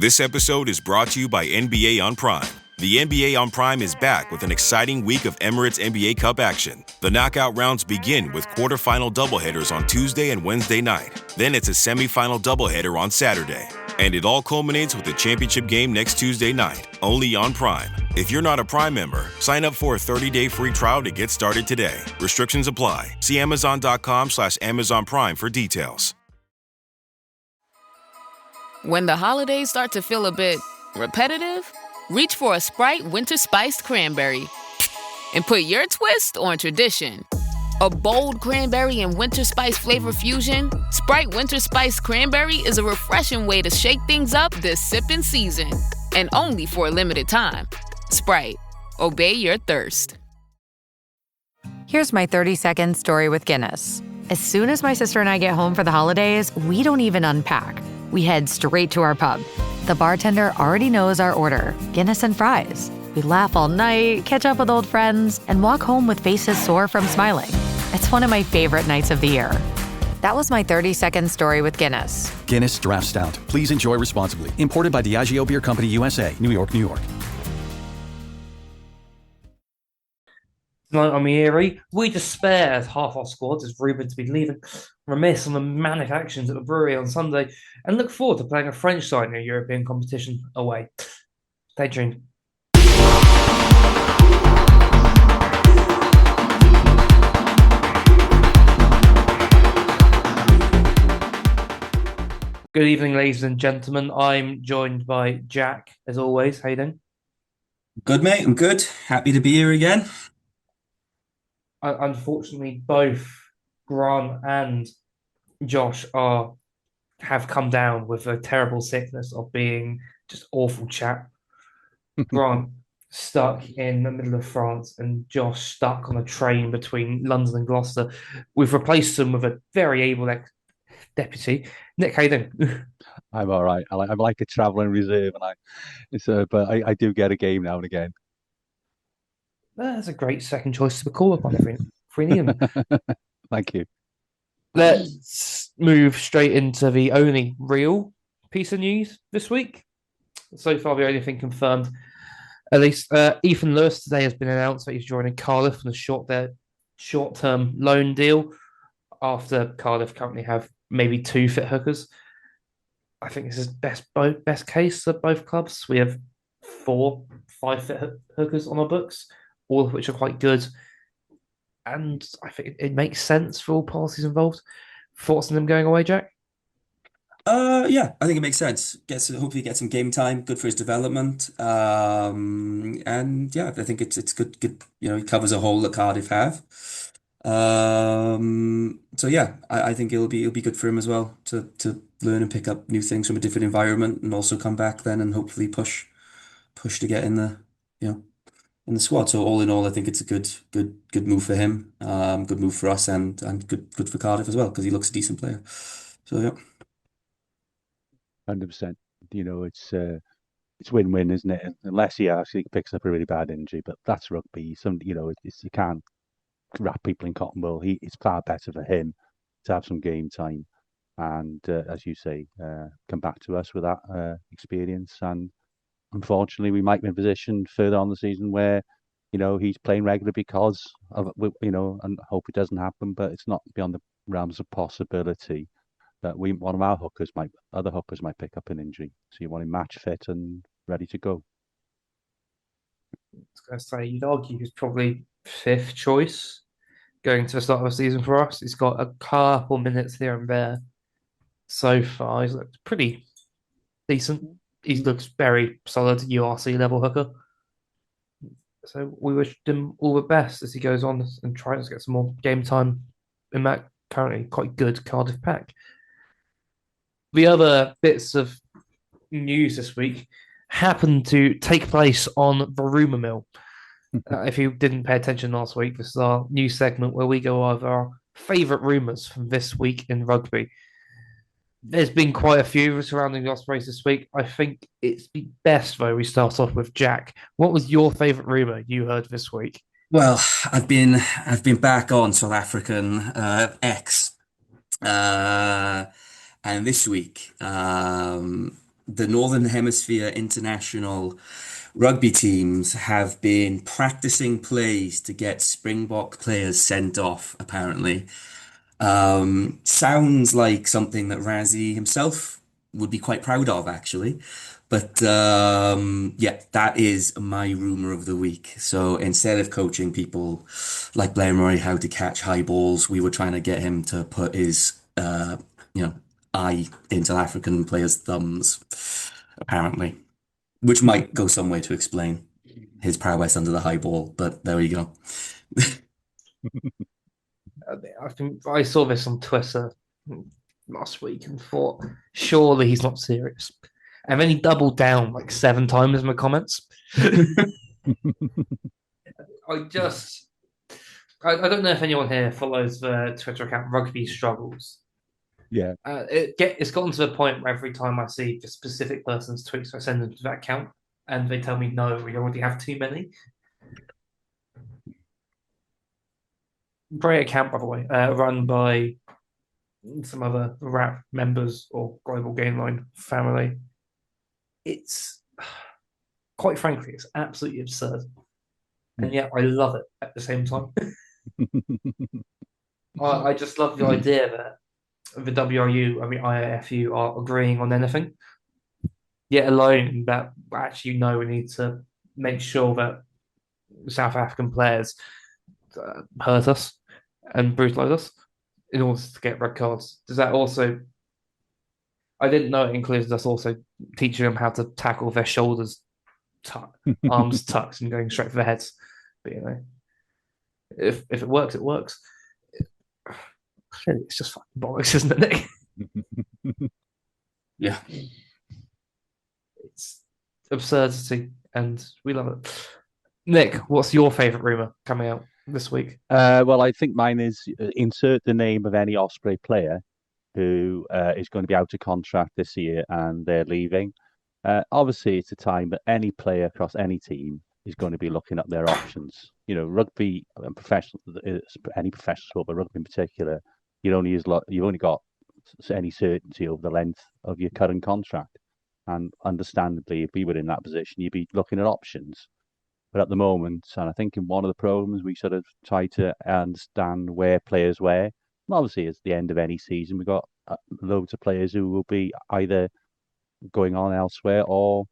This episode is brought to you by NBA on Prime. The NBA on Prime is back with an exciting week of Emirates NBA Cup action. The knockout rounds begin with quarterfinal doubleheaders on Tuesday and Wednesday night. Then it's a semifinal doubleheader on Saturday. And it all culminates with a championship game next Tuesday night, only on Prime. If you're not a Prime member, sign up for a 30-day free trial to get started today. Restrictions apply. See Amazon.com/Amazon Prime for details. When the holidays start to feel a bit repetitive, reach for a Sprite Winter Spiced Cranberry and put your twist on tradition. A bold cranberry and winter spice flavor fusion, Sprite Winter Spiced Cranberry is a refreshing way to shake things up this sipping season. And only for a limited time. Sprite, obey your thirst. Here's my 30-second story with Guinness. As soon as my sister and I get home for the holidays, we don't even unpack. We head straight to our pub. The bartender already knows our order, Guinness and fries. We laugh all night, catch up with old friends, and walk home with faces sore from smiling. It's one of my favorite nights of the year. That was my 30-second story with Guinness. Guinness Draft Stout. Please enjoy responsibly. Imported by Diageo Beer Company, USA, New York, New York. Tonight on Mieri, we despair as half our squad is rumoured to be leaving remiss on the manic actions at the brewery on Sunday and look forward to playing a French side in a European competition away. Stay tuned. Good evening, ladies and gentlemen. I'm joined by Jack, as always. How you doing? Good, mate. I'm good. Happy to be here again. Unfortunately, both Grant and Josh have come down with a terrible sickness of being just awful chat. Grant stuck in the middle of France and Josh stuck on a train between London and Gloucester. We've replaced them with a very able deputy. Nick, how you doing? I'm all right. I'm like a traveling reserve, and but I do get a game now and again. That's a great second choice to be called upon if we need him. Thank you. Let's move straight into the only real piece of news this week. So far, the only thing confirmed, at least, Ethan Lewis today has been announced that he's joining Cardiff on a short-term loan deal after Cardiff currently have maybe 2 fit hookers. I think this is best case of both clubs. We have 5 fit hookers on our books, all of which are quite good. And I think it makes sense for all parties involved. Thoughts on them going away, Jack? Yeah, I think it makes sense. Hopefully get some game time, good for his development. And yeah, I think it's good. He covers a hole that Cardiff have. So yeah, I think it'll be good for him as well to learn and pick up new things from a different environment, and also come back then and hopefully push to get in the squad. So all in all, I think it's a good move for him, good move for us, and good for Cardiff as well, because he looks a decent player. So yeah, 100%. It's win-win, isn't it? Unless he actually picks up a really bad injury, but that's rugby. You can't wrap people in cotton wool. It's far better for him to have some game time, and as you say, come back to us with that experience. And unfortunately, we might be in a position further on the season where, he's playing regular because of, and hope it doesn't happen, but it's not beyond the realms of possibility that one of our other hookers might pick up an injury. So you want him match fit and ready to go. I was going to say, you'd argue he's probably 5th choice going to the start of the season for us. He's got a couple minutes here and there so far. He's looked pretty decent. He looks very solid URC level hooker. So we wish him all the best as he goes on and tries to get some more game time in that currently quite good Cardiff pack. The other bits of news this week happened to take place on the rumour mill. If you didn't pay attention last week, this is our new segment where we go over our favourite rumours from this week in rugby. There's been quite a few surrounding the Ospreys this week. I think it's best, though, we start off with Jack. What was your favourite rumour you heard this week? well, I've been back on South African X, and this week the Northern Hemisphere international rugby teams have been practicing plays to get Springbok players sent off, apparently. Sounds like something that Razzie himself would be quite proud of, actually. But yeah, that is my rumor of the week. So instead of coaching people like Blair Murray how to catch high balls, we were trying to get him to put his you know, eye into African players' thumbs, apparently, which might go some way to explain his prowess under the high ball. But there you go. I think I saw this on Twitter last week and thought, surely he's not serious. And then he doubled down like 7 times in the comments. I just, I don't know if anyone here follows the Twitter account Rugby Struggles. Yeah. It's gotten to the point where every time I see the specific person's tweets, I send them to that account, and they tell me, no, we already have too many. Great account, by the way, run by some other rap members or Global Game Line family. It's quite frankly, it's absolutely absurd, and yet I love it at the same time. I just love the idea that the WRU, I mean IAFU, are agreeing on anything. Yet alone that actually no, we need to make sure that South African players hurt us and brutalize us in order to get red cards. Does that also? I didn't know it included us also teaching them how to tackle their shoulders, arms tucked, and going straight for their heads. But you know, if it works, it works. It's just fucking bollocks, isn't it, Nick? Yeah. It's absurdity, and we love it. Nick, what's your favourite rumor coming out this week? Well, I think mine is insert the name of any Osprey player who is going to be out of contract this year and they're leaving. Obviously, it's a time that any player across any team is going to be looking at their options. You know, rugby and professional, any professional sport, but rugby in particular, you've only got any certainty over the length of your current contract. And understandably, if we were in that position, you'd be looking at options. But at the moment, and I think in one of the programs, we sort of try to understand where players were. And obviously, it's the end of any season. We've got loads of players who will be either going on elsewhere or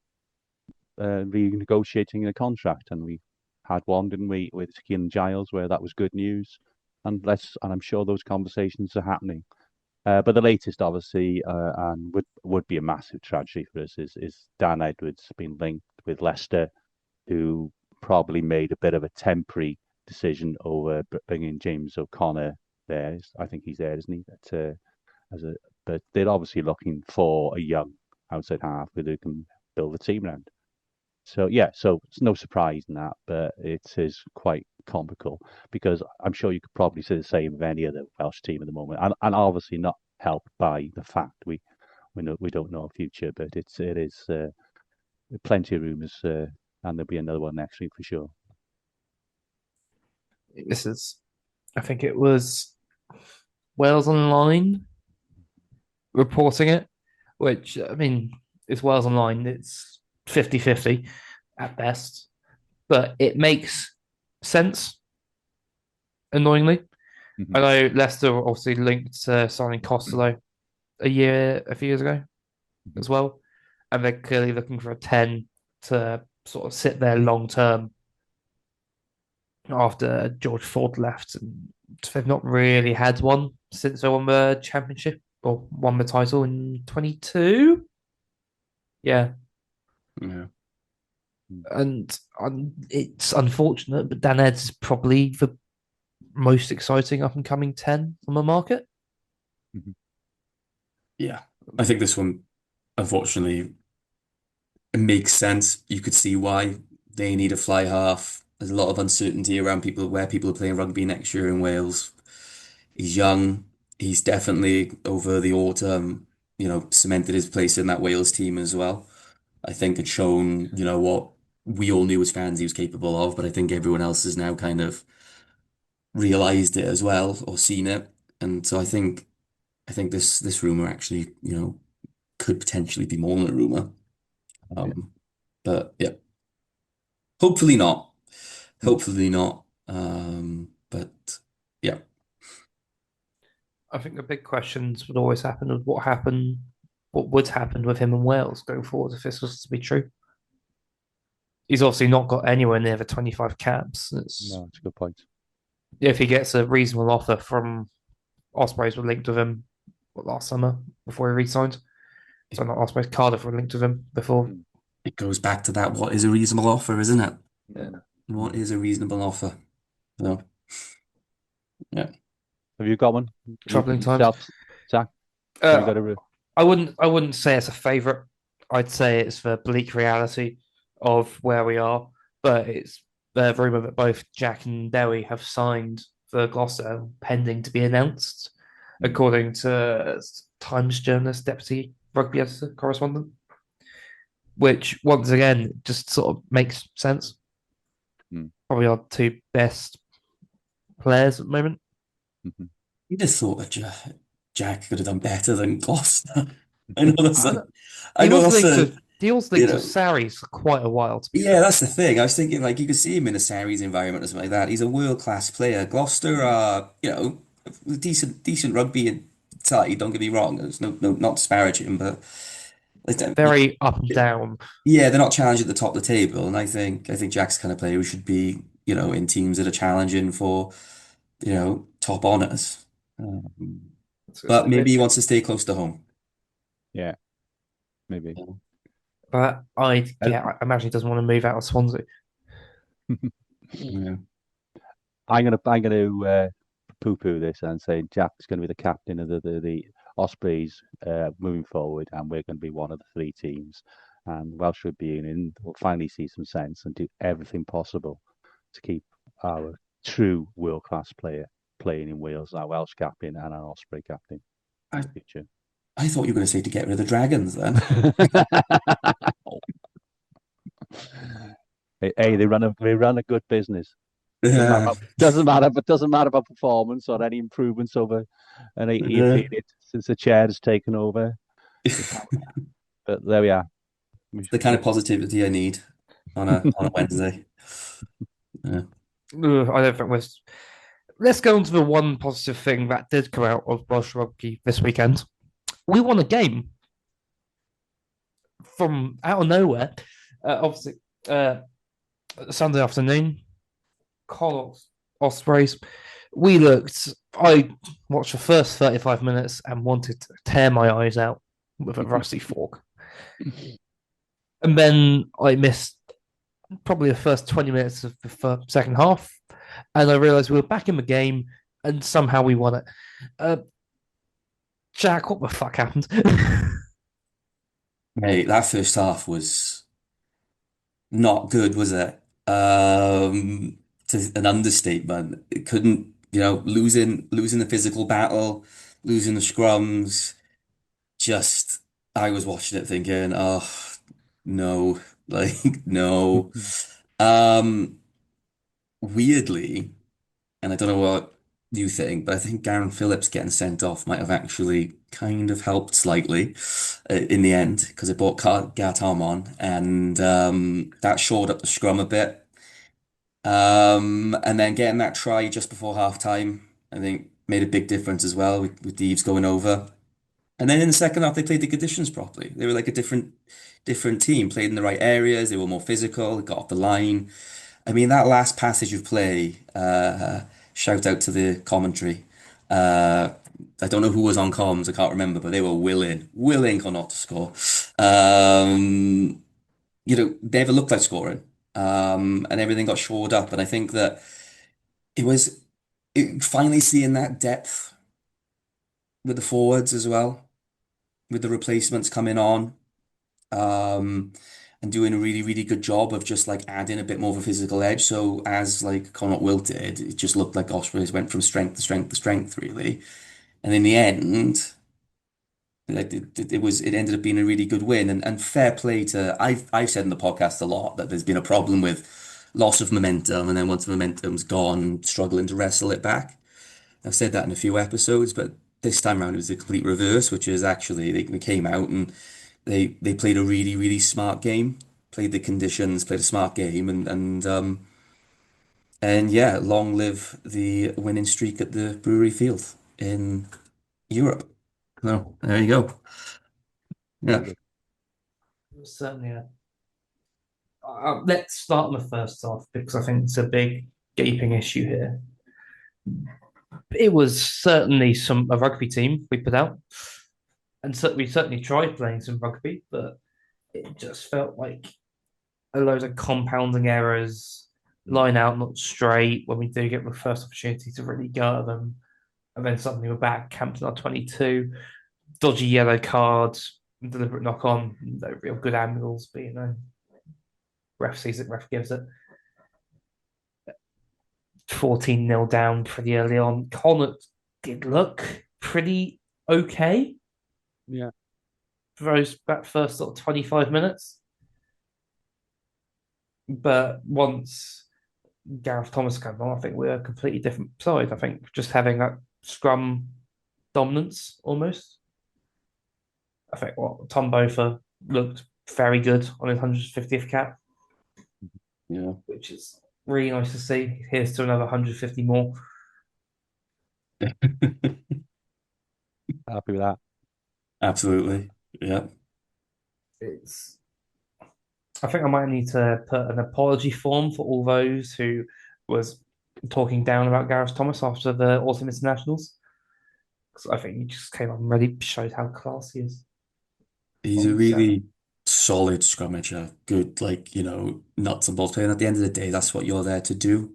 renegotiating a contract. And we had one, didn't we, with Kean Giles, where that was good news. And I'm sure those conversations are happening. But the latest, obviously, and would be a massive tragedy for us, is Dan Edwards being linked with Leicester, who probably made a bit of a temporary decision over bringing James O'Connor there. I think he's there, isn't he? But they're obviously looking for a young outside half who they can build a team around. So yeah, so it's no surprise in that, but it is quite comical because I'm sure you could probably say the same of any other Welsh team at the moment, and obviously not helped by the fact we don't know our future, but it is plenty of rumours, and there'll be another one next week for sure. I think it was Wales Online reporting it, which I mean, it's Wales Online. It's 50-50 at best, but it makes sense. Annoyingly, I know Leicester were obviously linked to signing Costello a few years ago as well, and they're clearly looking for a 10 to sort of sit there long term after George Ford left, and they've not really had one since they won the championship or won the title in 22. Yeah. Yeah. And it's unfortunate, but Dan Ed's is probably the most exciting up and coming 10 on the market. Yeah. I think this one, unfortunately, it makes sense. You could see why they need a fly half. There's a lot of uncertainty around where people are playing rugby next year in Wales. He's young. He's definitely over the autumn, cemented his place in that Wales team as well. I think had shown, what we all knew as fans he was capable of, but I think everyone else has now kind of realized it as well or seen it. And so I think this rumor actually, could potentially be more than a rumor. Yeah. Um, but yeah, hopefully not. Mm. Hopefully not. But yeah, I think the big questions would always happen with what would happen with him in Wales going forward if this was to be true. He's obviously not got anywhere near the 25 caps. No, it's a good point. If he gets a reasonable offer from Ospreys, were linked with him last summer before he re-signed. So not Ospreys, Cardiff were linked with him before. Mm. it goes back to that. What is a reasonable offer, isn't it? Yeah. What Mm. is a reasonable offer? So yeah. Have you got one? Troubling times. Yourself, Zach? Have you Uh, got a? I wouldn't say it's a favourite. I'd say it's the bleak reality of where we are. But it's the rumour that both Jack and Dewi have signed for Gloucester, pending to be announced, Mm. according to Times journalist, deputy rugby editor, correspondent. Which once again just sort of makes sense. Mm. Probably our two best players at the moment. Mhm. You'd have thought that Jack could have done better than Gloucester. I know that's I, a, I he know was that's linked a, to he was you linked to know, Sarries for quite a while, to be yeah, fair. that's the thing. I was thinking like you could see him in a series environment or something like that. He's a world-class player. Gloucester are, decent rugby side, don't get me wrong. There's no not disparaging, but Very up and down. yeah, they're not challenging at the top of the table. And I think Jack's the kind of player who should be, in teams that are challenging for, top honours. Um, It's but a maybe bit, he wants to stay close to home. Yeah, maybe. but I imagine he doesn't want to move out of Swansea. Yeah. I'm gonna poo-poo this and say Jack's going to be the captain of the Ospreys moving forward, and we're going to be one of the three teams. And Welsh Rugby Union will finally see some sense and do everything possible to keep our true world-class player playing in Wales, our Welsh captain and our Osprey captain in I, the future. I thought you were going to say to get rid of the Dragons then. Hey, they run a good business. Yeah. Doesn't matter about performance or any improvements over an 8-year Yeah. period since the chair has taken over. We can't, but there we are. It's the kind of positivity I need on a Wednesday. Yeah. I don't think we're. Let's go on to the one positive thing that did come out of Welsh Rugby this weekend. We won a game from out of nowhere. Obviously, Sunday afternoon, Connacht Ospreys. I watched the first 35 minutes and wanted to tear my eyes out with a rusty fork. And then I missed probably the first 20 minutes of the second half. And I realized we were back in the game and somehow we won it. Uh, Jack, what the fuck happened? Mate, that first half was not good, was it? It's an understatement. It couldn't, losing the physical battle, losing the scrums. Just, I was watching it thinking, oh no, like no. Um, Weirdly, and I don't know what you think, but I think Garen Phillips getting sent off might have actually kind of helped slightly in the end because it brought Gartom on, and that shored up the scrum a bit. And then getting that try just before half time, I think made a big difference as well with Deeves going over. And then in the second half, they played the conditions properly. They were like a different team, played in the right areas. They were more physical, got off the line. I mean, that last passage of play, shout out to the commentary. Uh, I don't know who was on comms, I can't remember, but they were willing or not to score. Um, they never looked like scoring. And everything got shored up. And I think that it was finally seeing that depth with the forwards as well, with the replacements coming on. um, and doing a really, really good job of just like adding a bit more of a physical edge. So as like Connacht wilted, it just looked like Ospreys went from strength to strength to strength, really. And in the end, like it ended up being a really good win. And fair play to I've said in the podcast a lot that there's been a problem with loss of momentum, and then once the momentum's gone, struggling to wrestle it back. I've said that in a few episodes, but this time around it was the complete reverse, which is actually they came out and they played a really, really smart game, played the conditions, played a smart game, and yeah, long live the winning streak at the Brewery Field in Europe. So there you go. Yeah. Absolutely. Certainly. Let's start on the first half because I think it's a big gaping issue here. It was certainly a rugby team we put out, and we certainly tried playing some rugby, but it just felt like a load of compounding errors, line out not straight when we do get the first opportunity to really go at them, and then suddenly we're back camped in our 22, dodgy yellow cards, deliberate knock on, no real good angles, but ref sees it, ref gives it. 14-0 down pretty early on. Connacht did look pretty okay Yeah. for that first sort of 25 minutes. But once Gareth Thomas came on, I think we're a completely different side. I think just having that scrum dominance almost. I think Tom Bofa looked very good on his 150th cap, Yeah. which is really nice to see. Here's to another 150 more. Happy with that. Absolutely. Yeah. It's I think I might need to put an apology form for all those who was talking down about Gareth Thomas after the autumn internationals. Because I think he just came on and really showed how class he is. He's a really solid scrummager. Good, like, nuts and bolts player. And at the end of the day, that's what you're there to do.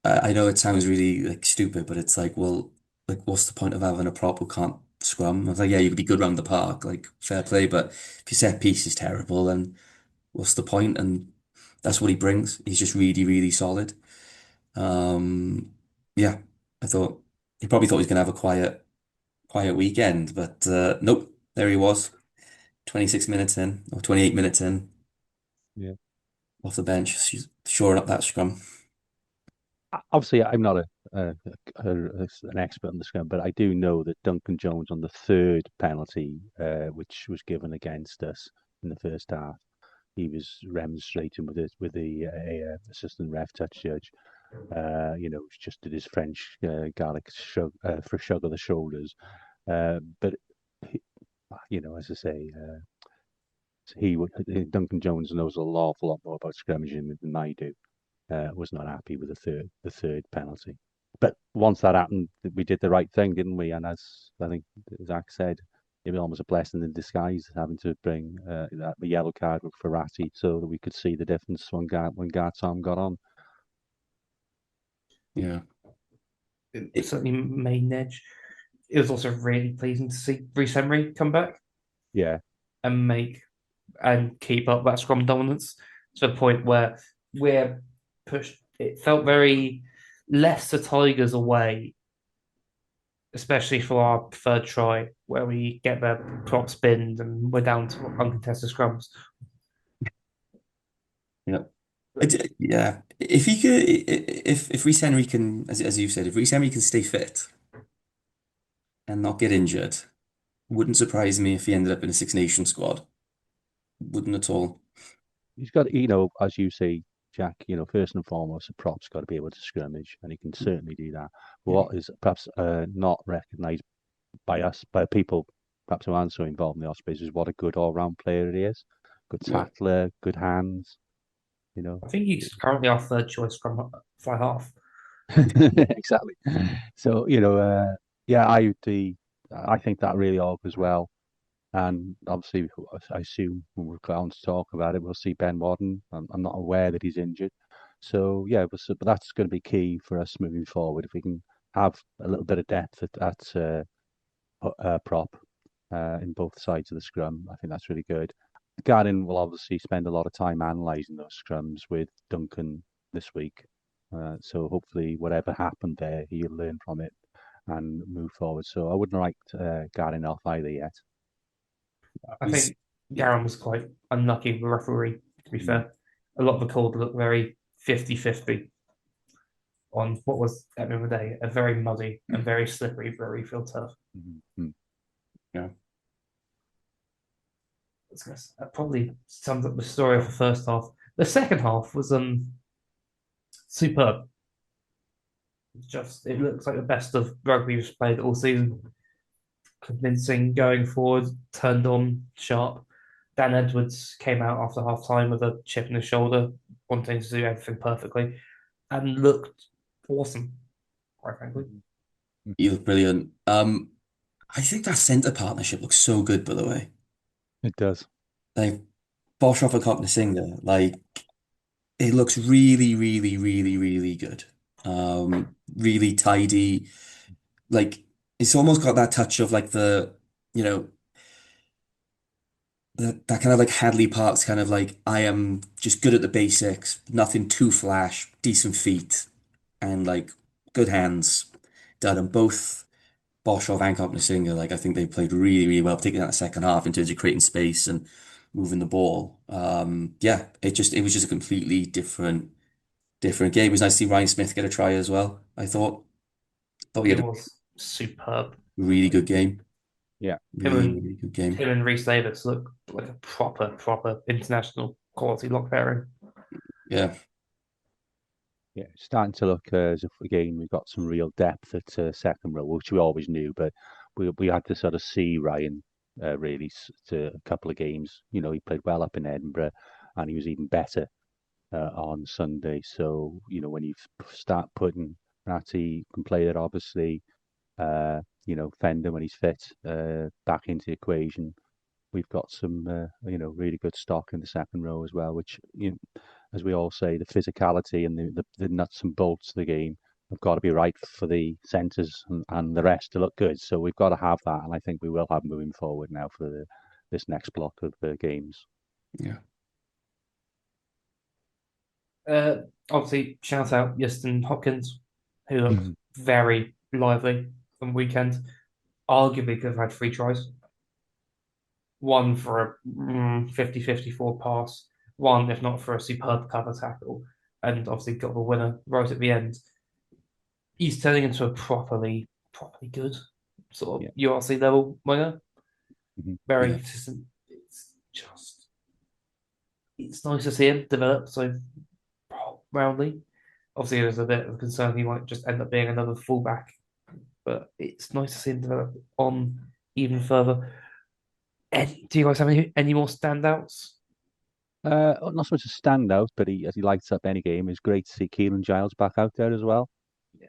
I know it sounds really like stupid, but it's like, well, like, what's the point of having a prop who can't scrum? I was like, yeah, you could be good around the park, like fair play, but if your set piece is terrible, then what's the point? And that's what he brings. He's just really, really solid. Um, yeah, I thought he probably thought he was gonna have a quiet weekend, but nope, there he was, 26 minutes in or 28 minutes in, Yeah. off the bench, shoring up that scrum. Obviously, I'm not an expert on the scrum, but I do know that Duncan Jones on the third penalty, which was given against us in the first half, he was remonstrating with the assistant ref touch judge. Just did his French Gaelic for a shrug of the shoulders. But he, as I say, Duncan Jones knows an awful lot more about scrummaging than I do. Was not happy with the third penalty. But once that happened, we did the right thing, didn't we? And as I think Zach said, it was almost a blessing in disguise having to bring the yellow card for Ratty so that we could see the difference when Gartom got on. Yeah. It certainly made an edge. It was also really pleasing to see Reece Emery come back Yeah, and keep up that scrum dominance to the point where we're pushed. It felt very less the Tigers away, especially for our third try, where we get the prop spinned and we're down to uncontested scrums. Yeah. Yeah. If he could, if Reece Henry can, as you said, if Reece Henry can stay fit and not get injured, wouldn't surprise me if he ended up in a Six Nation squad. Wouldn't at all. he's got, as you say, Jack, first and foremost, the prop's got to be able to scrimmage, and he can certainly do that. But Yeah. what is perhaps not recognised by us, by people perhaps who aren't so involved in the Ospreys, is what a good all-round player he is. Good Yeah. tackler, good hands, you know. I think he's currently our third choice scrum fly half. Exactly. So, yeah, I think that really augurs well. And obviously, I assume when we're going to talk about it, we'll see Ben Warden. I'm not aware that he's injured. So, yeah, but that's going to be key for us moving forward. If we can have a little bit of depth at prop in both sides of the scrum, I think that's really good. Garin will obviously spend a lot of time analysing those scrums with Duncan this week. So hopefully, whatever happened there, he'll learn from it and move forward. So I wouldn't write Garin off either yet. I He's, think Garen was quite unlucky with the referee, to be Mm. fair. A lot of the calls look very 50-50. on what was at the end of the day a very muddy and very slippery brewery field turf. Mm-hmm. Yeah. That probably sums up the story of the first half. The second half was superb. Just it looks like the best of rugby we've played all season. Convincing, going forward, turned on, sharp. Dan Edwards came out after half time with a chip in his shoulder, wanting to do everything perfectly, and looked awesome, quite frankly. You look brilliant. I think that centre partnership looks so good, by the way. It does. Like Boshoff and Singer, like it looks really, really, really, really good. Really tidy. Like it's almost got that touch of like you know, that kind of like Hadley Park's kind of like I am just good at the basics, nothing too flash, decent feet, and like good hands. Done them both. Boshoff and Singer, like I think they played really, really well, particularly in that second half in terms of creating space and moving the ball. Yeah, it was just a completely different game. It was nice to see Ryan Smith get a try as well. I thought he It had a was superb. really good game. Yeah. Him Really, and really good game. him and Reece Davids look like a proper international quality lock pairing. Yeah. Yeah, it's starting to look as if again we've got some real depth at second row, which we always knew, but we had to sort of see Ryan really to a couple of games. You know, he played well up in Edinburgh, and he was even better on Sunday. So you know, when you start putting Ratty can play there, obviously, you know, Fender when he's fit back into the equation. We've got some, you know, really good stock in the second row as well, which, you know, as we all say, the physicality and the nuts and bolts of the game have got to be right for the centres and the rest to look good. So we've got to have that, and I think we will have moving forward now for this next block of games. Yeah. Obviously, shout out Justin Hopkins, who looked Mhm. very lively on the weekend. Arguably could have had 3 tries. One for a 50-54 pass, one, if not for a superb cover tackle, and obviously got the winner right at the end. He's turning into a properly good sort of Yeah. URC level winger. Mhm. Very Yeah. consistent. It's nice to see him develop so roundly. Obviously, there's a bit of concern he might just end up being another fullback, but it's nice to see him develop on even further. Do you guys have any more standouts? Not so much a standout, but as he lights up any game, it's great to see Kieran Giles back out there as well.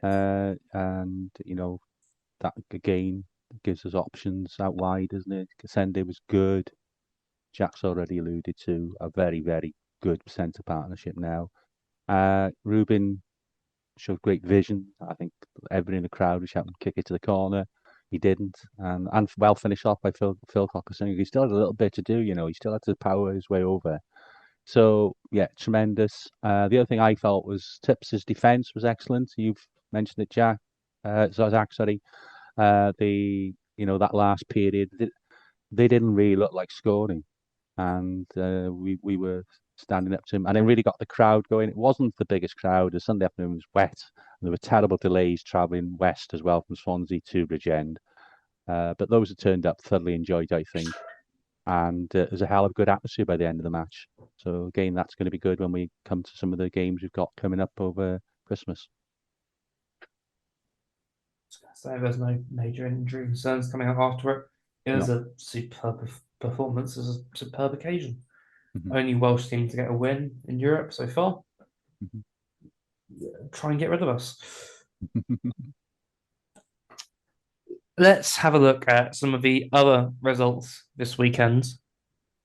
And you know that again gives us options out wide, doesn't it? Kasende was good. Jack's already alluded to a very good centre partnership now. Ruben showed great vision. I think everybody in the crowd was shouting, "Kick it to the corner." He didn't, and well finished off by Phil Cocker. He still had a little bit to do. You know, he still had to power his way over. So yeah, tremendous. The other thing I felt was Tips's defence was excellent. You've mentioned it, Jack. Zach, sorry. That last period, they didn't really look like scoring, and we were standing up to him, and it really got the crowd going. It wasn't the biggest crowd. The Sunday afternoon was wet, and there were terrible delays travelling west as well from Swansea to Bridgend. But those that turned up thoroughly enjoyed, I think, and there's a hell of a good atmosphere by the end of the match. So again, that's going to be good when we come to some of the games we've got coming up over Christmas. So there's no major injury concerns coming up after it. It was No. a superb performance. It was a superb occasion. Mm-hmm. Only Welsh team to get a win in Europe so far. Mm-hmm. Try and get rid of us. Let's have a look at some of the other results this weekend.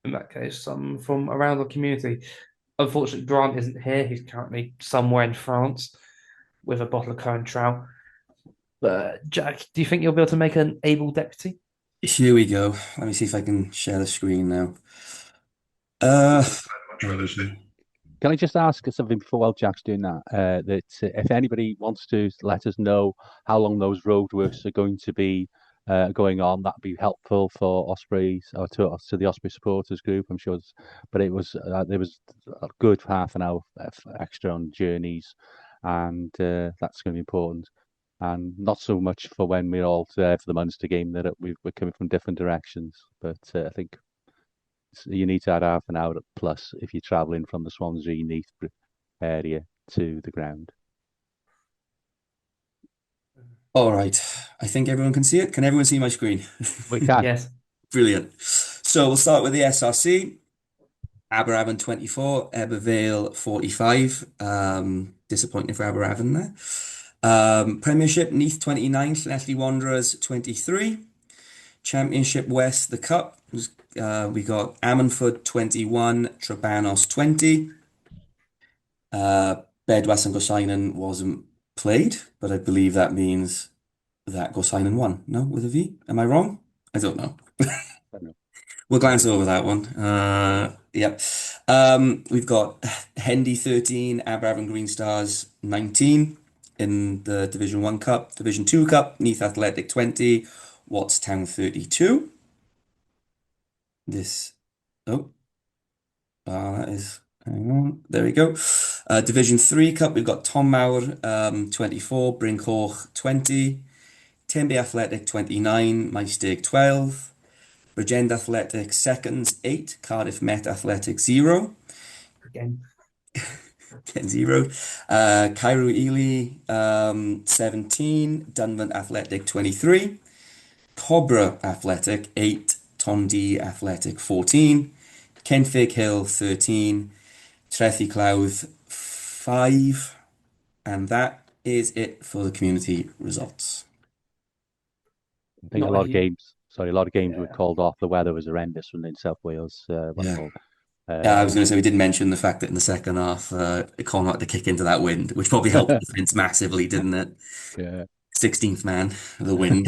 In that case, some from around the community. Unfortunately, Grant isn't here. He's currently somewhere in France with a bottle of currant trout. But Jack, do you think you'll be able to make an able deputy? Here we go. Let me see if I can share the screen now. Uh, bear with me. Can I just ask something before while Jack's doing that? If anybody wants to let us know how long those roadworks are going to be going on, that'd be helpful for Ospreys or to the Osprey supporters group. I'm sure, but there was a good half an hour extra on journeys. and that's going to be important. And not so much for when we're all there for the Munster game that we're coming from different directions. But I think you need to add half an hour plus if you're travelling from the Swansea Neath area to the ground. All right. I think everyone can see it. Can everyone see my screen? We can. Yes. Brilliant. So we'll start with the SRC. Aberavon 24, Ebervale 45. Disappointing for Aberavon there. Premiership, Neath 29, Llanelli Wanderers 23. Championship West, the Cup. We got Ammanford 21, Trebanos 20. Bedwas and Gosainen wasn't played, but I believe that means that Gosainen won. No, with a V? Am I wrong? I don't know. We'll glance over that one. Yep. We've got Hendy 13, Aberavon Green Stars 19 in the Division 1 Cup. Division 2 Cup, Neath Athletic 20, Wattstown 32. This, oh, that is, hang on, there we go. Division 3 Cup, we've got Tom Mauer 24, Brinkhoch 20, Timby Athletic 29, Maesteg 12. Bridgend Athletic seconds 8, Cardiff Met Athletic 0. Again. 0. Cairo Ely 17, Dunman Athletic 23. Cobra Athletic 8, Tondi Athletic 14. Kenfig Hill 13, Trethi Clouth 5. And that is it for the community results. I think Not a a lot of huge. games. Sorry, a lot of games were Yeah. called off. The weather was horrendous in South Wales. Yeah. Well, Yeah, I was going to say we did mention the fact that in the second half, Connor had to kick into that wind, which probably helped the defense massively, didn't it? yeah. 16th man, the wind.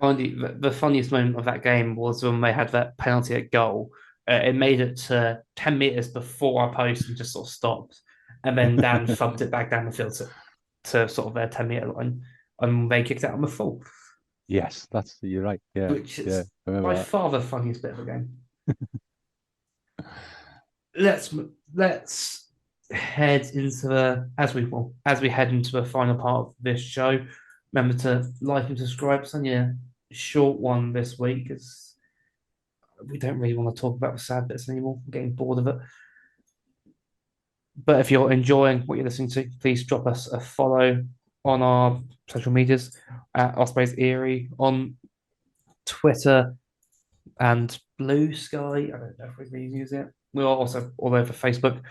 The funniest moment of that game was when they had that penalty at goal. It made it to 10 metres before our post and just sort of stopped. And then Dan thumped it back down the field to sort of their 10-metre line. And they kicked it on the full, Yes, you're right. Yeah, which yeah. is I remember by that. far the funniest bit of the game. Let's head into as we head into the final part of this show. Remember to like and subscribe. It's only a short one this week. We don't really want to talk about the sad bits anymore. I'm getting bored of it. But if you're enjoying what you're listening to, please drop us a follow on our social medias at Ospreys Erie on Twitter and Blue Sky. I don't know if we really use it. We're also all over Facebook.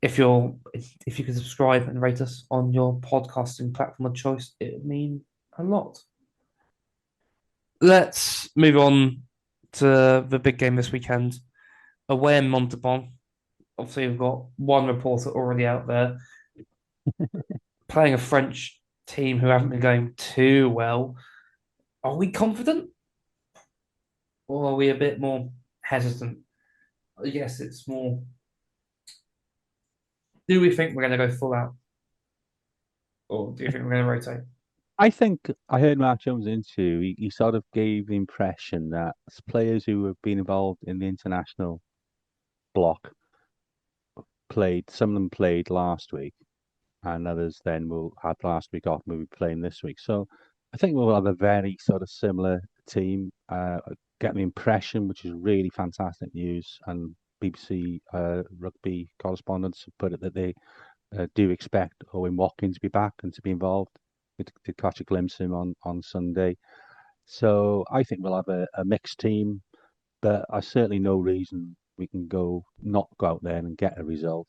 If you can subscribe and rate us on your podcasting platform of choice, it would mean a lot. Let's move on to the big game this weekend. Away in Montauban. Obviously, we've got one reporter already out there playing a French team who haven't been going too well. Are we confident? Or are we a bit more hesitant? I guess it's more. Do we think we're going to go full out? Or do you think we're going to rotate? I think I heard Mark Jones into. He sort of gave the impression that players who have been involved in the international block played. Some of them played last week, and others then will had last week off and will be playing this week. So I think we'll have a very sort of similar team. Get the impression, which is really fantastic news, and BBC rugby correspondents have put it that they do expect Owen Watkins to be back and to be involved. To catch a glimpse of him on Sunday. So I think we'll have a mixed team, but I certainly no reason we can not go out there and get a result.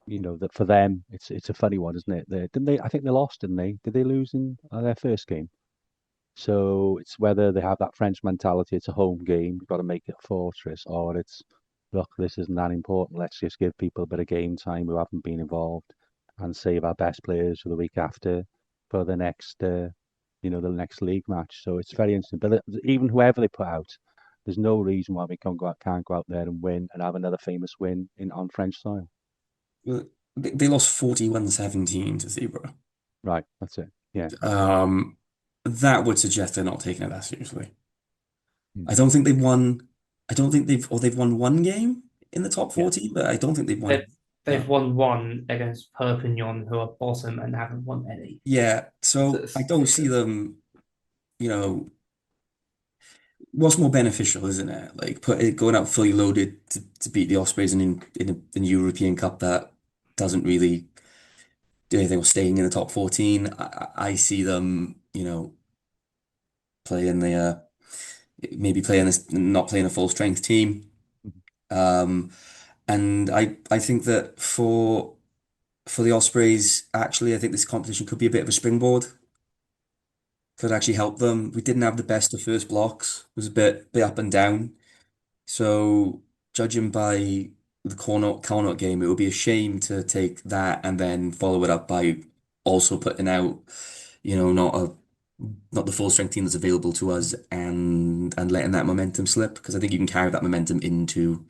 You know that for them it's a funny one, isn't it? Didn't they? I think they lost, didn't they? Did they lose in their first game? So it's whether they have that French mentality. It's a home game. We've got to make it a fortress, or it's look, this isn't that important. Let's just give people a bit of game time who haven't been involved and save our best players for the week after for the next, the next league match. So it's very interesting. But even whoever they put out, there's no reason why we can't go out there and win and have another famous win on French soil. Well, they lost 41-17 to Zebra. Right, that's it. Yeah. That would suggest they're not taking it that seriously. Hmm. I don't think they've won. They've won one game in the top 14, but I don't think they've won. They've won one against Perpignan, who are bottom and haven't won any. Yeah, So so I don't see them, you know, what's more beneficial, isn't it? Like going out fully loaded to beat the Ospreys in a European Cup that doesn't really do anything with staying in the top 14. I see them, playing maybe playing this, not playing a full strength team. Um, and I think that for the Ospreys, actually, I think this competition could be a bit of a springboard. Could actually help them. We didn't have the best of first blocks. It was a bit up and down. So judging by the Connacht game, it would be a shame to take that and then follow it up by also putting out, not the full strength team that's available to us and letting that momentum slip because I think you can carry that momentum into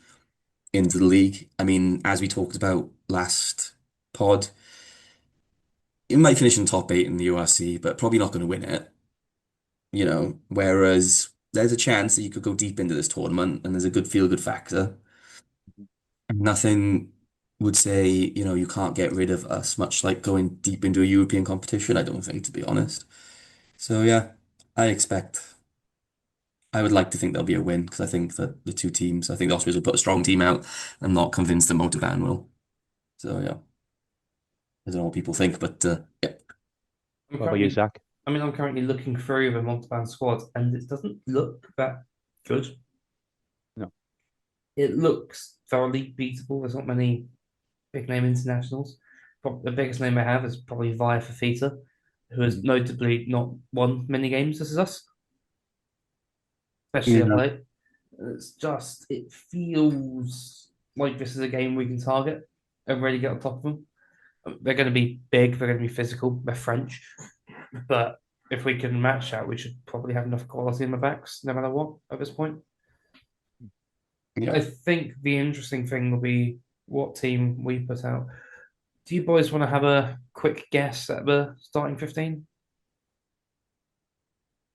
the league. I mean, as we talked about last pod, it might finish in top eight in the URC, but probably not going to win it. Whereas there's a chance that you could go deep into this tournament and there's a good feel good factor. Nothing would say, you can't get rid of us, much like going deep into a European competition, I don't think, to be honest. So yeah, I expect, I would like to think there'll be a win because I think that the two teams, I think the Austrians will put a strong team out. I'm not convinced the Motorvan will. So yeah, I don't know what people think, but yeah. I'm What about you, currently, Zach? I'm currently looking through the Montalban squad, and it doesn't look that good. No. It looks thoroughly beatable. There's not many big name internationals. The biggest name I have is probably Via Fafita, who has Mhm. notably not won many games. This is us, especially of Yeah. late. It feels like this is a game we can target and really get on top of them. They're going to be big, they're going to be physical, they're French. But if we can match that, we should probably have enough quality in the backs, no matter what, at this point. Yeah. I think the interesting thing will be what team we put out. Do you boys want to have a quick guess at the starting 15?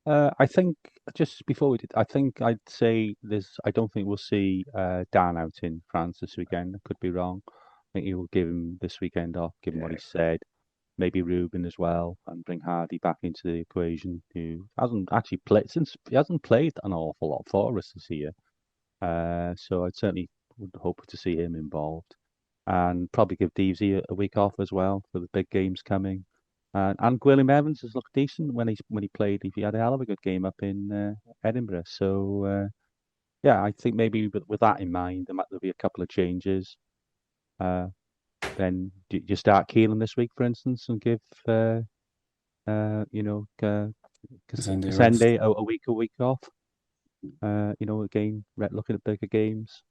I think just before we did, I think I'd say there's. I don't think we'll see Dan out in France this weekend. I could be wrong. I think he will give him this weekend off, given what he said. Maybe Ruben as well, and bring Hardy back into the equation, who hasn't actually played since he hasn't played an awful lot for us this year. So I'd certainly would hope to see him involved, and probably give Deavesy a week off as well for the big games coming. And Gwilym Evans has looked decent when he played. He had a hell of a good game up in Edinburgh. So yeah, I think maybe with that in mind, there'll be a couple of changes. Uh, then you start Keelan this week, for instance, and give Sunday rest. Sunday a week off. Again, looking at bigger games.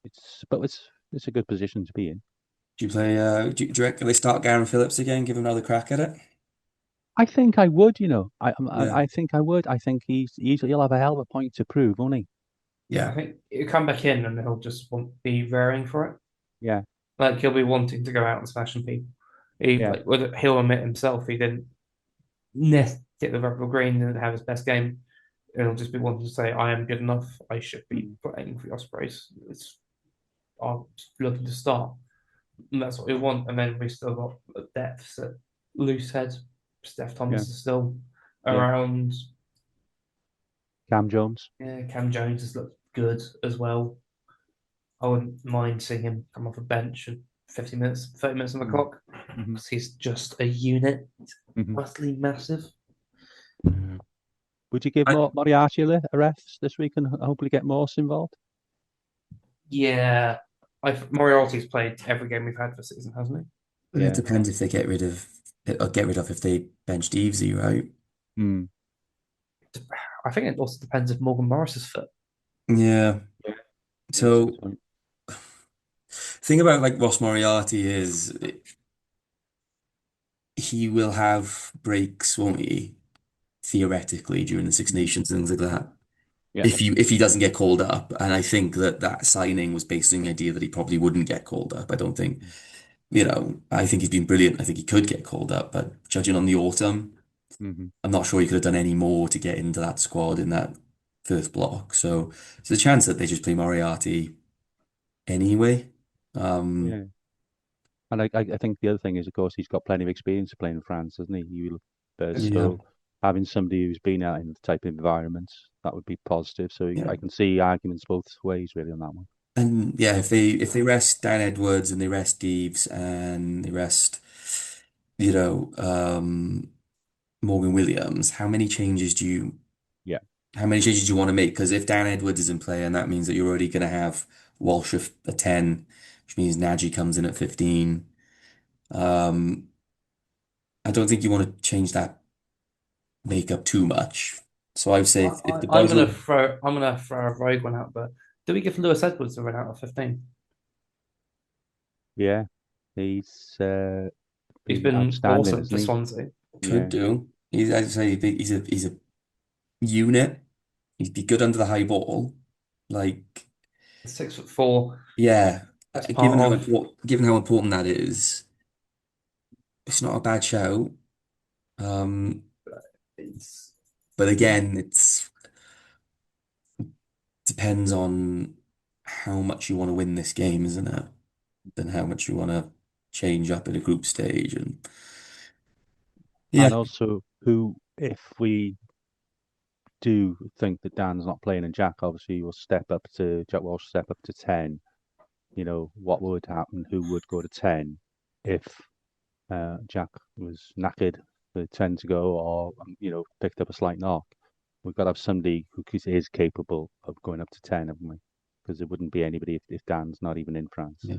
It's a good position to be in. Do you play, do you reckon they start Garen Phillips again, give him another crack at it? I think I would, Yeah. I think I would. I think he'll have a hell of a point to prove, won't he? I Yeah. think he'll come back in and he'll just be raring for it. Yeah, Like he'll be wanting to go out and smashing people. yeah, He'll admit himself he didn't get the Red Bull Green and have his best game. He'll just be wanting to say, I am good enough. I should be mm, playing for the Ospreys. I'm looking to start. And that's what we want. And then we still got depths at loose head. Steph yeah, Thomas is still yeah. around. Cam Jones. Yeah, Cam Jones has looked good as well. I wouldn't mind seeing him come off a bench at 50 minutes, 30 minutes on the Mm, clock hmm because he's just a unit, hmm utterly massive. Would you give I, Moriarty a rest this week and hopefully get Morse involved? Yeah, Moriarty's played every game we've had this season, hasn't it Yeah. depends if they get rid of if they bench Deavesy, right? Mm. he? I think it also depends if Morgan Morris is fit. Yeah. Yeah, that's a good So point. thing about like Ross Moriarty is he will have breaks, won't he? Theoretically, during the Six Mm. Nations and things like that. Yeah. If he doesn't get called up, and I think that signing was based on the idea that he probably wouldn't get called up. I don't think, I think he's been brilliant. I think he could get called up, but judging on the autumn, Mm-hmm. I'm not sure he could have done any more to get into that squad in that first block. So there's a chance that they just play Moriarty anyway. Um, Yeah. And I think the other thing is, of course, he's got plenty of experience playing in France, hasn't he? Yeah, So having somebody who's been out in the type of environments, that would be positive. So yeah. I can see arguments both ways really on that one. And yeah, if they rest Dan Edwards and they rest Deves and they rest, you know, Morgan Williams, Yeah. how many changes do you want to make? Because if Dan Edwards isn't playing, that means that you're already going to have Walsh a 10, which means Nagy comes in at 15. Um, I don't think you want to change that makeup too much. So I would say if the boys are, I'm gonna throw a rogue one out, but do we give Lewis Edwards a run out of 15? Yeah. He's He's been been outstanding, awesome for isn't he? Swansea. could Yeah. do, he's, as I say, he's a unit. He'd be good under the high ball. Like, 6'4", yeah, that's part of. given how important that is, it's not a bad shout. Um, It's but again, it's depends on how much you want to win this game, isn't it? Then how much you want to change up in a group stage, and yeah, And also, who, if we do think that Dan's not playing and Jack obviously will Jack Walsh step up to 10, what would happen? Who would go to 10 if Jack was knackered for 10 to go or, picked up a slight knock? We've got to have somebody who is capable of going up to 10, haven't we? Because there wouldn't be anybody if Dan's not even in France. yeah,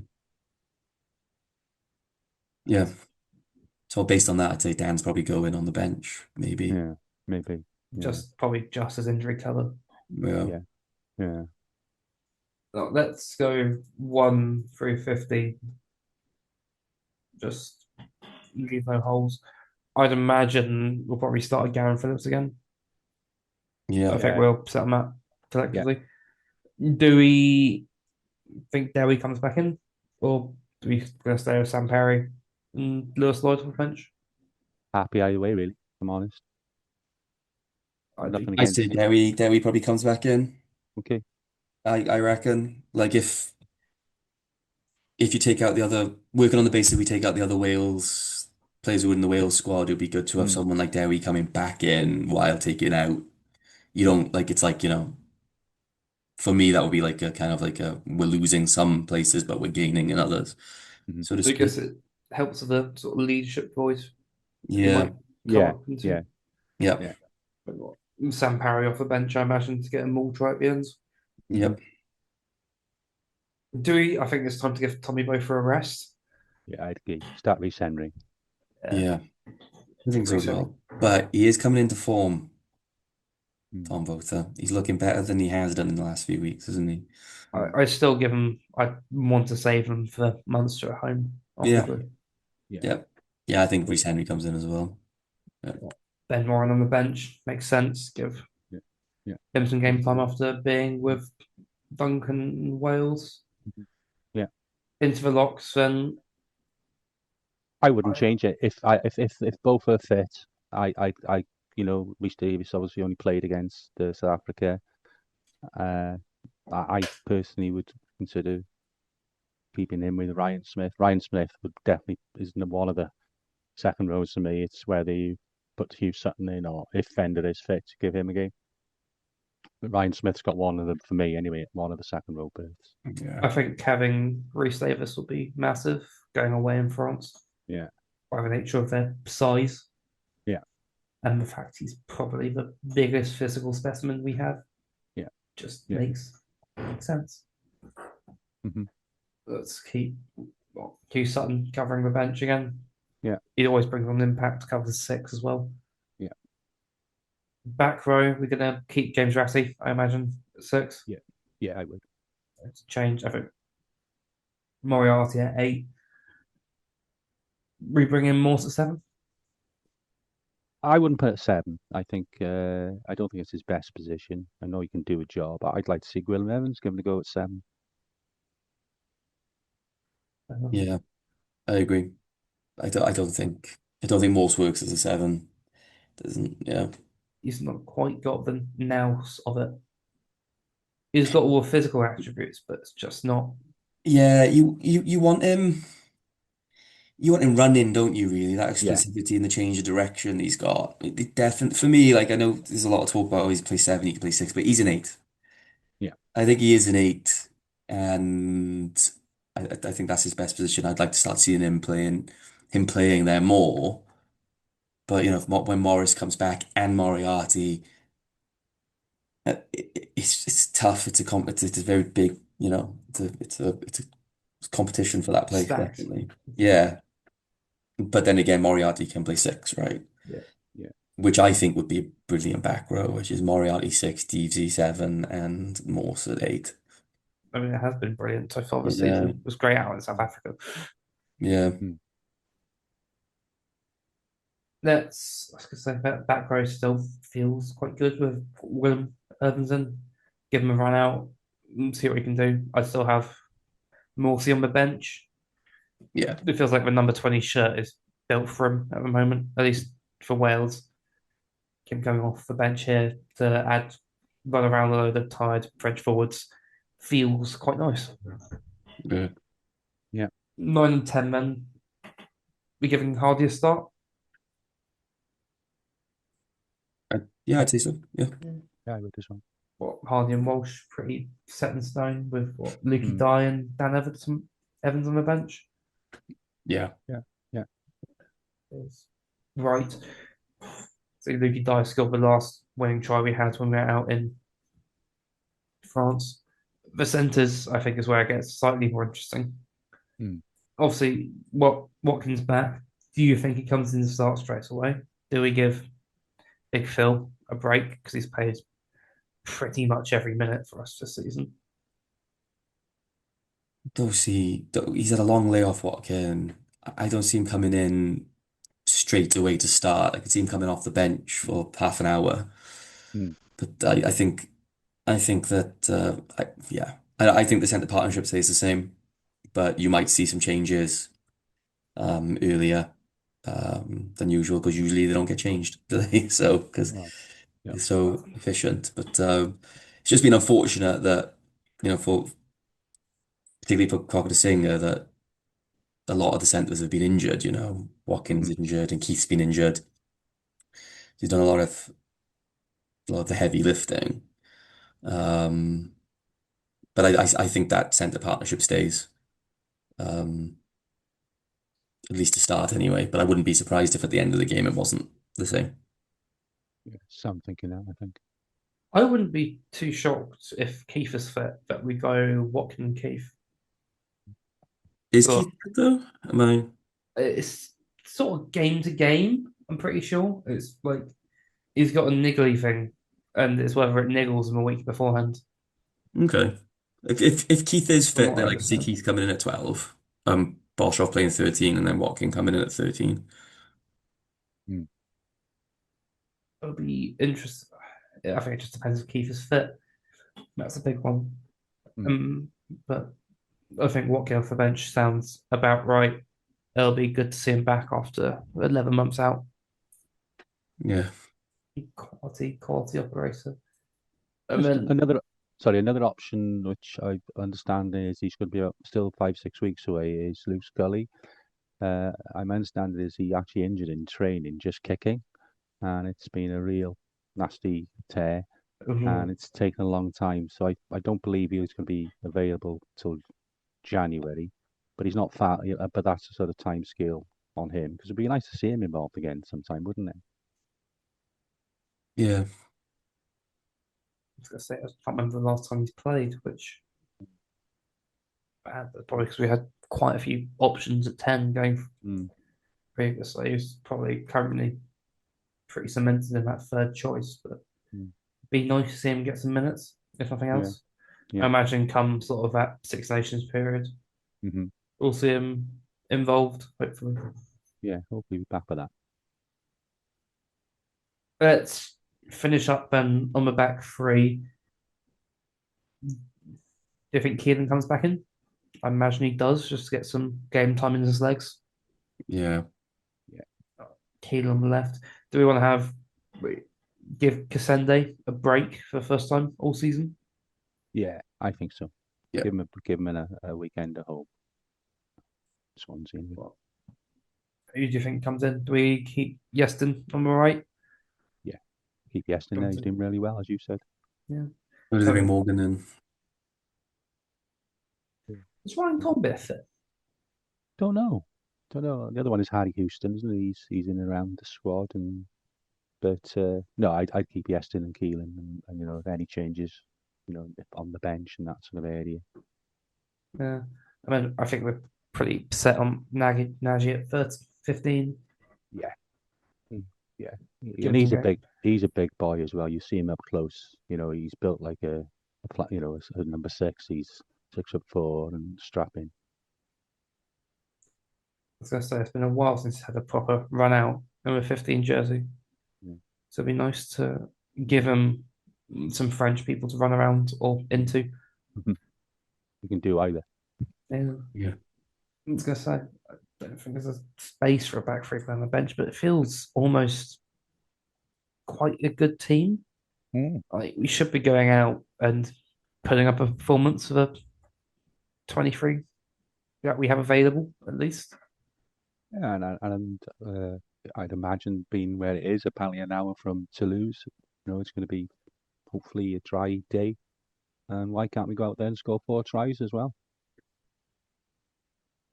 yeah. So based on that, I'd say Dan's probably going on the bench, maybe. Yeah, maybe. Yeah, just probably just as injury cover. Yeah, yeah, yeah. Let's go 1 through 50. Just leave no holes. I'd imagine we'll probably start at Garen Phillips again. yeah. I think Yeah, we'll set them up yeah. collectively. Do we think Derry comes back in, or do we gonna stay with Sam Perry and Lewis Lloyd on the bench? Happy either way, really, if I'm honest. I'd Nothing be I'd say against it. Derry probably comes back in. Okay. I reckon. Like if you take out the other, working on the basis we take out the other Wales players who are in the Wales squad, it'd be good to have Mm, someone like Derry coming back in while taking out. You don't like it's like, for me that would be like a kind of like a we're losing some places but we're gaining in others, mhm. so to I speak. guess it helps with the sort of leadership voice he Yeah, might come Yeah, up into. yeah, yep, yeah. Sam Parry off the bench, I imagine, to get him all try at the ends. Hmm. yep, Do we? I think it's time to give Tommy Boy for a rest. Yeah, I'd agree. Start recentering. Yeah, yeah, I think so as recently. well. But he is coming into form, Mm. Tom Botha. He's looking better than he has done in the last few weeks, isn't he? I still give him. I want to save him for Munster at home, Yeah, arguably. Yeah, yep, yeah. I think Reece Henry comes in as well. Yeah, Ben Warren on the bench makes sense. Give yeah, yeah. him some game time after being with Duncan and Wales. Mhm. Yeah. Into the locks, then I wouldn't change it if both are fit. Rhys Davies obviously only played against South Africa. Uh, I personally would consider keeping him with Ryan Smith. Ryan Smith would definitely is one of the second rows for me. It's whether you put Hugh Sutton in or if Fender is fit to give him a game. But Ryan Smith's got one of them for me anyway, one of the second row berths. yeah, I think having Reece Davis will be massive going away in France Yeah, by the nature of their size yeah, and the fact he's probably the biggest physical specimen we have. yeah, Just yeah. makes sense. Hmm. Let's keep Hugh Sutton covering the bench again. Yeah, He always brings on impact, covers six as well. yeah, Back row, we're gonna keep James Ratty, I imagine, at six. yeah, yeah. I would. It's change. I think Moriarty at eight. We bring in Morse at seven. I wouldn't put it 7. I don't think it's his best position. I know he can do a job. I'd like to see Gwilym Evans give him a go at 7. yeah. I agree. I don't think Morse works as a 7. Doesn't, yeah. He's not quite got the nous of it. He's got all the physical attributes, but it's just not. Yeah, you want him. you want him running, don't you, really? That Yeah, explosivity and the change of direction that he's got. It definitely, for me, like, I know there's a lot of talk about, oh, he's play seven, he can play six, but he's an eight. yeah, I think he is an eight, and I think that's his best position. I'd like to start seeing him playing there more. But you know, when Morris comes back and Moriarty, it's tough. It's a very big, you know, it's a competition for that place, Stacked. definitely. Yeah, but then again, Moriarty can play six, right? Yeah. yeah, Which I think would be a brilliant back row, which is Moriarty six, DZ seven, and Morse at eight. I mean, it has been brilliant so far this season. Yeah, It was great out in South Africa. yeah, mm, I was gonna say that back row still feels quite good with Willem Irvinson. Give him a run out, see what he can do. I still have Morsey on the bench. yeah. It feels like the number 20 shirt is built for him at the moment, at least for Wales. Him coming off the bench here to run around a load of tired French forwards feels quite nice. Yeah. yeah. 9 and 10 men. We giving Hardy a start? Yeah, I'd say so. Yeah. Yeah, I would as well. What Hardy and Walsh pretty set in stone with what Lukey Mm, Dye and Dan Evans on the bench. Yeah. yeah, yeah. Is right. So Lukey Dye scored the last winning try we had when we were out in France. The centres, I think, is where it gets slightly more interesting. Mm. Obviously, Watkins back. Do you think he comes in to start straight away? Do we give Big Phil a break because he's played pretty much every minute for us this season? He's had a long layoff, Watkin. I don't see him coming in straight away to start. I could see him coming off the bench for half an hour. Mm. But I think that yeah, I think the centre partnership stays the same, but you might see some changes earlier than usual because usually they don't get changed, do they? So because Right. Yeah. they're so efficient. But it's just been unfortunate that for particularly for Crocodile Singer that a lot of the centres have been injured. You know, Watkins Mm. injured and Keith's been injured. He's done a lot of the heavy lifting. Um, but I think that centre partnership stays. Um, at least to start anyway. But I wouldn't be surprised if at the end of the game it wasn't the same. Yeah. So I'm thinking that, I think. I wouldn't be too shocked if Keith is fit that we go Watkin and Keith. Is But Keith good though? Am I it's sort of game to game, I'm pretty sure. It's like he's got a niggly thing, and it's whether it niggles him a week beforehand, okay? If Keith is from fit, what I then I can see understand. Keith coming in at 12. Bolshoff playing 13, and then Watkin coming in at 13. Mm. It'll be interesting. I think it just depends if Keith is fit. That's a big one. Mm. Um, but I think Watkin off the bench sounds about right. It'll be good to see him back after 11 months out. Yeah, Quality operator. And Just then, another option which I understand is he's going to be still 5, 6 weeks away is Luke Scully. I'm understanding is he actually injured in training, just kicking, and it's been a real nasty tear, and it's taken a long time. So I don't believe he's going to be available till January, but he's not far. But that's the sort of time scale on him because it'd be nice to see him involved again sometime, wouldn't it? yeah, I was going to say, I can't remember the last time he's played, which bad, but probably because we had quite a few options at 10 going Mm. previously. He's probably currently pretty cemented in that third choice, but Mm. be nice to see him get some minutes, if nothing Yeah, else. I yeah. imagine come sort of that Six Nations period, Hmm. we'll see him involved, hopefully. Yeah, hopefully we're back for that. Let's finish up then on the back three. Do you think Keelan comes back in? I imagine he does, just to get some game time in his legs. yeah. Keelan on the left. Do we want to give Kasende a break for the first time all season? Yeah, I think so. Yeah. Give him a weekend at home. Swansea. Who do you think comes in? Do we keep Yeston on the right? Yeah, keep Yeston there. He's doing really well, as you said. Yeah. Or do they bring Morgan in? Is Ryan Colby fit? Don't know. The other one is Harry Houston, isn't he? He's in and around the squad, but no, I'd keep Yeston and Keelan, and if any changes, on the bench and that sort of area. Yeah. I mean, I think we're pretty set on Nagy at 15. Yeah. Yeah, Give and him he's some a big boy as well. You see him up close. He's built like a number 6. He's 6'4" and strapping. I was going to say, it's been a while since he's had a proper run out in a 15 jersey. Yeah. So it'd be nice to give him some French people to run around or into. You can do either. Yeah. I was going to say, I don't think there's a space for a back three on the bench, but it feels almost quite a good team. Like we should be going out and putting up a performance for the 23 that we have available, at least. Yeah, and I'd imagine being where it is, apparently an hour from Toulouse, it's going to be hopefully a dry day. And why can't we go out there and score 4 tries as well?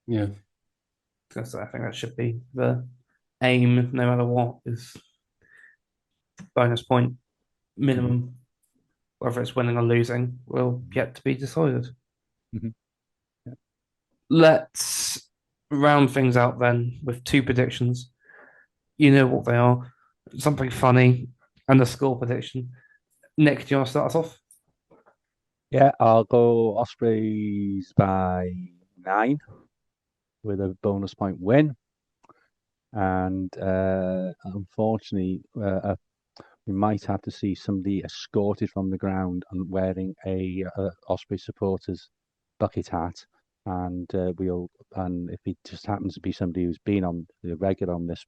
Yeah. I think that should be the aim, no matter what, is bonus point minimum. Whether it's winning or losing will yet to be decided. Mhm. Yeah. Let's round things out then with 2 predictions. You know what they are. Something funny and a score prediction. Nick, do you want to start us off? Yeah, I'll go Ospreys by 9 with a bonus point win. And unfortunately, we might have to see somebody escorted from the ground and wearing a Osprey supporters bucket hat. And and if it just happens to be somebody who's been on the regular on this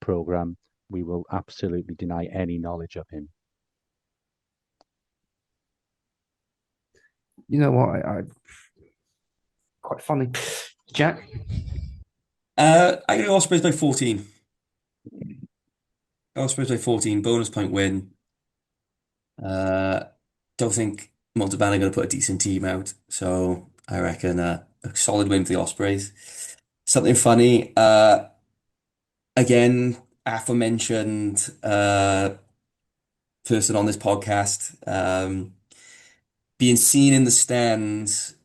program, we will absolutely deny any knowledge of him. You know what? I quite funny. Jack? I go Ospreys by 14. Ospreys by 14, bonus point win. Don't think Montauban are going to put a decent team out, so I reckon a solid win for the Ospreys. Something funny, again, aforementioned person on this podcast, being seen in the stands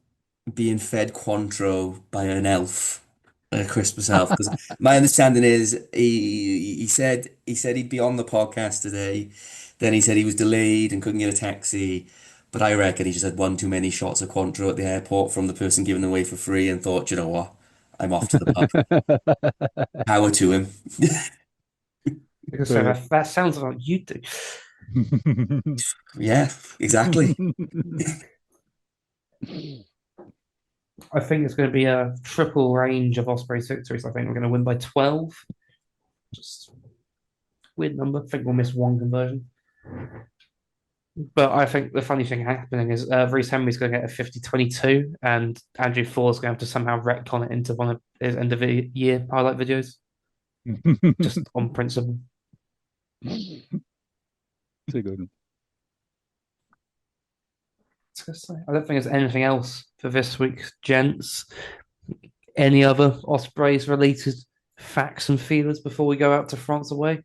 being fed Cointreau by an elf at a Christmas elf. Because my understanding is he said he'd be on the podcast today. Then he said he was delayed and couldn't get a taxi. But I reckon he just had one too many shots of Cointreau at the airport from the person giving them away for free and thought, you know what, I'm off to the pub. Power to him. Because that sounds like you do. Yeah, exactly. I think it's going to be a triple range of Ospreys victories. I think we're going to win by 12. Just weird number. I think we'll miss 1 conversion. But I think the funny thing happening is Reece Henry's going to get a 50-22 and Andrew Ford's going to have to somehow retcon it into one of his end of the year highlight videos. Just on principle. It's a good one. I don't think there's anything else for this week, gents. Any other Ospreys related facts and feelers before we go out to France away?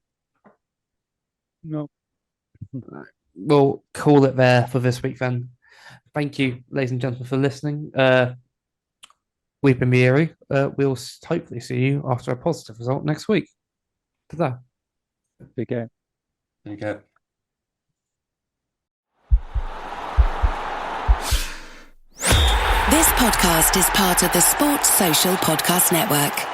No. We'll call it there for this week then. Thank you, ladies and gentlemen, for listening. We've been Brewery. We'll hopefully see you after a positive result next week. Ta-da. Take care. Take care. This podcast is part of the Sports Social Podcast Network.